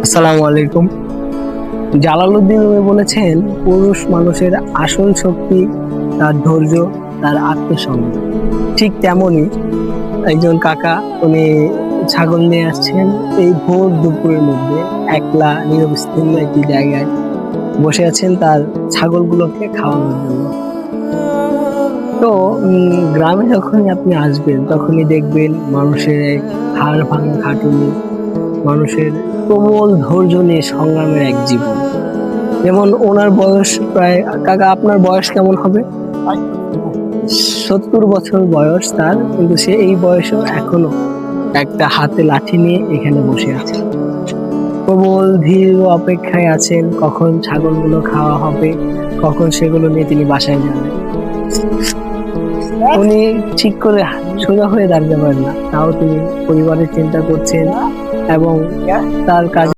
আসসালামু আলাইকুম। Jalaluddin Rumi বলেছেন, পুরুষ মানুষের আসল শক্তি তার ধৈর্য, তার আত্মসংযম। ঠিক তেমনই একজন কাকা, উনি ছাগল নিয়ে আসছেন এই ভোর দুপুরের মধ্যে, একলা নিরবচ্ছিন্ন একটি জায়গায় বসে আছেন তার ছাগলগুলোকে খাওয়ানোর জন্য। তো গ্রামে যখনই আপনি আসবেন তখনই দেখবেন মানুষের এক হাড় ভাঙা খাটুনি, মানুষের প্রবল ধৈর্য নিয়ে সংগ্রামের এক জীবন। যেমন ওনার বয়স প্রায়, কাকা আপনার বয়স কেমন হবে? 70 বছর বয়স তার, কিন্তু সে এই বয়সেও এখনো একটা হাতে লাঠি নিয়ে এখানে বসে আছে। প্রবল ধীর অপেক্ষায় আছেন কখন ছাগলগুলো খাওয়া হবে, কখন সেগুলো নিয়ে তিনি বাসায় যাবেন। উনি ঠিক করে সোজা হয়ে দাঁড়াতে পারেন না, তাও তিনি পরিবারের চিন্তা করছেন এবং তার কাজ